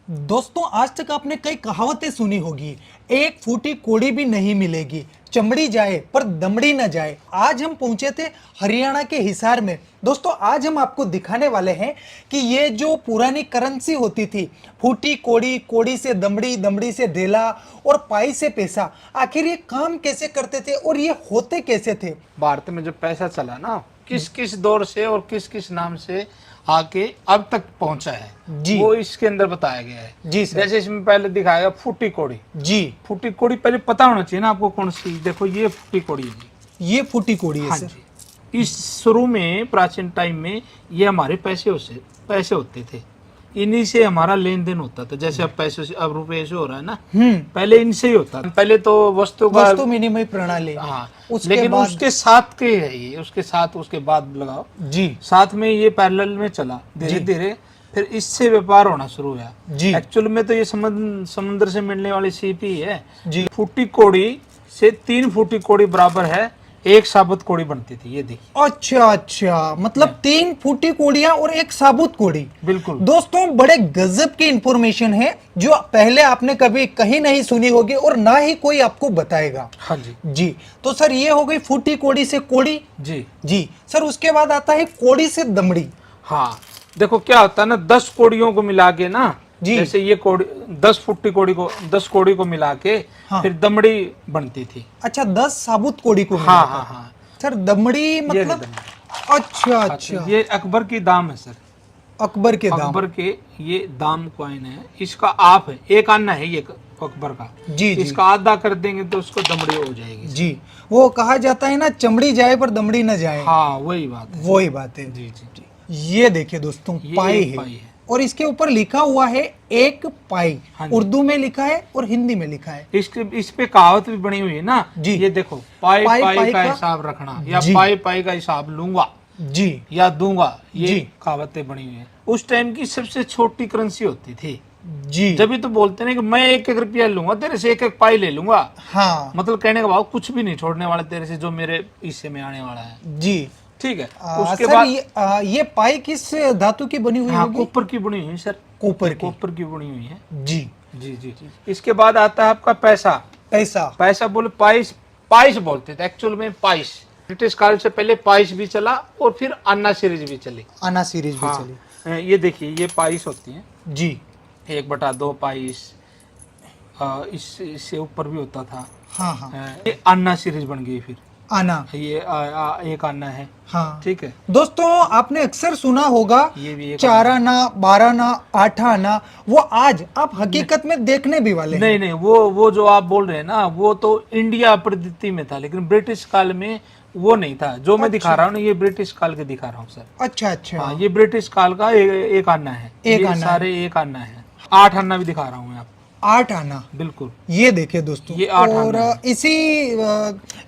दोस्तों आज तक आपने कई कहावतें सुनी होगी, एक फूटी कोड़ी भी नहीं मिलेगी, चमड़ी जाए पर दमड़ी न जाए। आज हम पहुंचे थे हरियाणा के हिसार में। दोस्तों आज हम आपको दिखाने वाले हैं कि ये जो पुरानी करेंसी होती थी, फूटी कोड़ी, कोड़ी से दमड़ी, दमड़ी से ढेला और पाई से पैसा, आखिर ये काम कैसे करते थे और ये होते कैसे थे। भारत में जो पैसा चला ना, किस किस दौर से और किस किस नाम से आके अब तक पहुंचा है जी, वो इसके अंदर बताया गया है। जी सर। जैसे इसमें पहले दिखाया फूटी कोड़ी। जी, फूटी कोड़ी पहले पता होना चाहिए ना आपको कौन सी। देखो ये फूटी कोड़ी है जी। ये फूटी कोड़ी है हाँ सर। जी। इस शुरू में प्राचीन टाइम में ये हमारे पैसे होते थे, इन्हीं से हमारा लेन देन होता था। जैसे अब पैसे से, अब रुपए से हो रहा है ना, पहले इनसे ही होता था। पहले तो वस्तु विनिमय प्रणाली। हाँ, उसके लेकिन बाद उसके साथ के है ये, उसके साथ उसके बाद लगाओ जी, साथ में ये पैरेलल में चला धीरे धीरे, फिर इससे व्यापार होना शुरू हुआ जी। एक्चुअल में तो ये समुद्र से मिलने वाली सीप ही है जी। फूटी कोड़ी से 3 फूटी कोड़ी बराबर है 1 साबुत कोड़ी बनती थी। ये देखिए। अच्छा अच्छा, मतलब 3 फूटी कोड़ियां और 1 साबुत कोड़ी। बिल्कुल दोस्तों बड़े गजब की इंफॉर्मेशन है जो पहले आपने कभी कहीं नहीं सुनी होगी और ना ही कोई आपको बताएगा। हाँ जी। जी, तो सर ये हो गई फूटी कोड़ी से कोड़ी। जी जी सर, उसके बाद आता है कोड़ी से दमड़ी। हाँ, देखो क्या होता है ना, 10 कोड़ियों को मिला के ना, जी। जैसे ये कोड़ी 10 फुट्टी कोड़ी को 10 कोड़ी को मिला के फिर दमड़ी बनती थी। अच्छा, 10 साबुत कोड़ी को हाँ हाँ हाँ। सर दमड़ी मतलब दमड़ी। अच्छा अच्छा, ये अकबर की दाम है सर। अकबर के दाम। अकबर के ये दाम कॉइन है, इसका आप है 1 आना है ये अकबर का। जी जी। इसका आधा कर देंगे तो उसको दमड़ी हो जाएगी। जी, वो कहा जाता है ना, चमड़ी जाए पर दमड़ी न जाए। हाँ वही बात है। वही बात है। जी जी जी। ये देखिए दोस्तों, ये पाई एक है। पाई है। और इसके ऊपर लिखा हुआ है 1 पाई। हाँ जी। उर्दू में लिखा है और हिंदी में लिखा है। इस पे कहावत भी बनी हुई है ना जी। ये देखो, पाई पाई पाई का का हिसाब रखना, या जी। पाई पाई का हिसाब लूंगा जी या दूंगा, ये जी। कहावतें बनी हुई है। उस टाइम की सबसे छोटी करेंसी होती थी। जी। जब भी तो बोलते ना कि मैं 1-1 रुपया लूंगा तेरे से, 1-1 पाई ले लूंगा। हाँ मतलब कहने का भाव कुछ भी नहीं छोड़ने वाला तेरे से, जो मेरे हिस्से में आने वाला है। जी। ठीक है। उसके सर बाद ये पाई किस धातु की बनी हुई हाँ, होगी? कॉपर की बनी हुई है सर। कॉपर की। कॉपर की बनी हुई है। जी। जी जी। इसके बाद आता है आपका पैसा। पैसा। पैसा बोले पाइस, पाइस बोलते थे एक्चुअल में, पाइस। ब्रिटिश काल से पहले पाइस भी चला और फिर अन्ना सीरीज भी चली। आना सीरीज भी हाँ, चली। ये देखिए ये पाइस होती है। जी। 1/2 पाइस। इससे ऊपर भी होता था। हाँ हाँ। ये अन्ना सीरीज बन गई फिर। आना। ये 1 आना है। हाँ ठीक है। दोस्तों, आपने अक्सर सुना होगा ये भी 4 आना, 12 आना, 8 आना। वो आज आप हकीकत में देखने भी वाले हैं। नहीं नहीं, वो जो आप बोल रहे हैं ना, वो तो इंडिया पद्धति में था, लेकिन ब्रिटिश काल में वो नहीं था। जो मैं दिखा रहा हूँ ना, ये ब्रिटिश काल के दिखा रहा हूँ सर। अच्छा अच्छा। हाँ, ये ब्रिटिश काल का 1 आना है। एक ये आना सारे 1 आना है। 8 आना भी दिखा रहा हूँ मैं आपको। 8 आना। बिल्कुल। ये देखिए दोस्तों, ये 8 और आना है।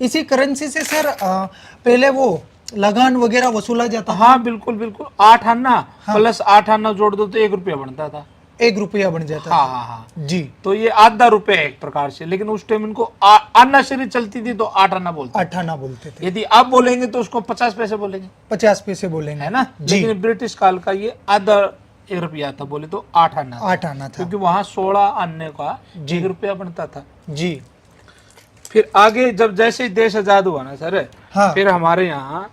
इसी करेंसी से सर पहले वो लगान वगैरह वसूला जाता था। हाँ बिल्कुल बिल्कुल। 8 आना प्लस 8 आना जोड़ दो तो 1 रुपया बनता था। 1 रुपया बन जाता हाँ था। हाँ हाँ। जी। तो ये आधा रुपया है एक प्रकार से, लेकिन उस टाइम इनको आना सीरीज चलती थी तो 8 आना बोलते। 8 आना बोलते थे। यदि आप बोलेंगे तो उसको 50 पैसे बोलेंगे, 50 पैसे बोलेंगे, है ना। जी। लेकिन ब्रिटिश काल का ये आधा 1 रुपया था, बोले तो 8 आना था। 8 आना था। क्योंकि वहां 16 आने का 1 रुपया बनता था। जी। फिर आगे जब जैसे ही देश आजाद हुआ ना सर, हाँ। फिर हमारे यहाँ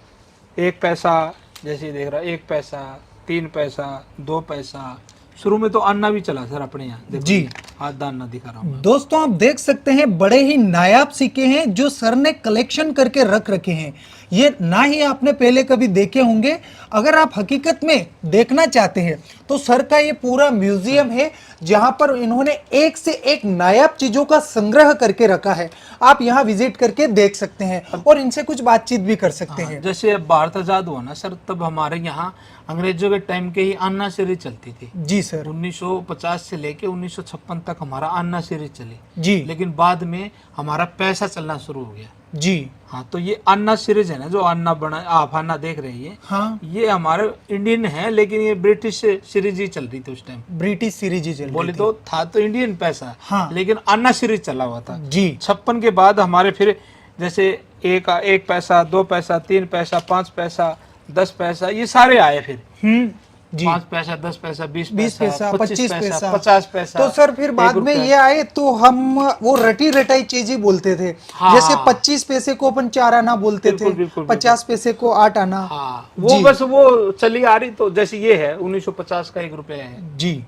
1 पैसा, जैसे ही देख रहा 1 पैसा, 3 पैसा, 2 पैसा। शुरू में तो अन्ना भी चला सर अपने यहाँ। देखो जी। आधा अन्ना दिखा रहा हूँ। दोस्तों आप देख सकते हैं, बड़े ही नायाब सिक्के हैं जो सर ने कलेक्शन करके रख रखे हैं। ये ना ही आपने पहले कभी देखे होंगे। अगर आप हकीकत में देखना चाहते हैं तो सर का ये पूरा म्यूजियम है, जहां पर इन्होंने एक से एक नायाब चीजों का संग्रह करके रखा है। आप यहाँ विजिट करके देख सकते हैं और इनसे कुछ बातचीत भी कर सकते हैं। जैसे भारत आजाद हुआ ना सर, तब हमारे यहाँ अंग्रेजों के टाइम के ही अन्ना सीरीज चलती थी। जी सर। 1950 से लेके 1956 तक हमारा अन्ना सीरीज चली। जी। लेकिन बाद में हमारा पैसा चलना शुरू हो गया। जी। हाँ, तो ये अन्ना सीरीज है ना, जो अन्ना बना आप अन्ना देख रहे हैं, हाँ। ये हमारे इंडियन है, लेकिन ये ब्रिटिश सीरीज ही चल रही थी उस टाइम। ब्रिटिश सीरीज ही चल रही बोले थी। तो था तो इंडियन पैसा, हाँ। लेकिन अन्ना सीरीज चला हुआ था। जी। 56 के बाद हमारे फिर जैसे 1 पैसा, 2 पैसा, 3 पैसा, 5 पैसा, 10 पैसा, ये सारे आए फिर। जी। 5 पैसा, 10 पैसा, 20 20 पैसा, 25 पैसा, 50 पैसा। तो सर फिर बाद में ये आए तो हम वो रटी रटाई चीज ही बोलते थे। हाँ। जैसे 25 पैसे को अपन 4 आना बोलते बिल्कुल, थे, बिल्कुल, 50 पैसे को 8 आना। हाँ, वो जी। बस वो चली आ रही। तो जैसे ये है 1950 का 1 रुपया है। जी,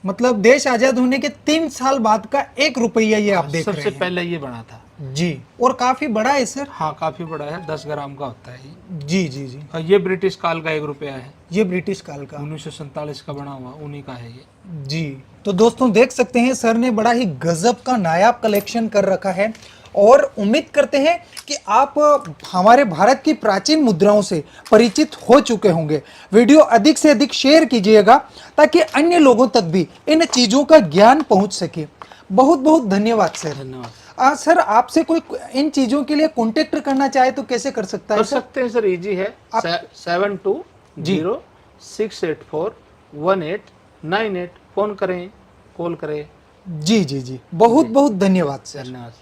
मतलब देश आजाद होने के 3 साल बाद का 1 रुपया ये आप देख रहे सबसे हैं। पहले ये बना था। जी, और काफी बड़ा है सर। हाँ, काफी बड़ा है, 10 ग्राम का होता है ये। जी जी जी, और ये ब्रिटिश काल का 1 रुपया है, ये ब्रिटिश काल का। 1947 का बना हुआ, उन्हीं का है ये। जी, तो दोस्तों देख सकते हैं सर ने बड़ा ही गजब का नायाब कलेक्शन कर रखा है, और उम्मीद करते हैं कि आप हमारे भारत की प्राचीन मुद्राओं से परिचित हो चुके होंगे। वीडियो अधिक से अधिक शेयर कीजिएगा ताकि अन्य लोगों तक भी इन चीजों का ज्ञान पहुंच सके। बहुत बहुत धन्यवाद सर। धन्यवाद सर, आपसे कोई इन चीजों के लिए कांटेक्ट करना चाहे तो कैसे कर सकता है कर सर? सकते हैं सर, इजी है। 7206841898 फोन करें, कॉल करें। जी जी जी, बहुत बहुत धन्यवाद सर। धन्यवाद।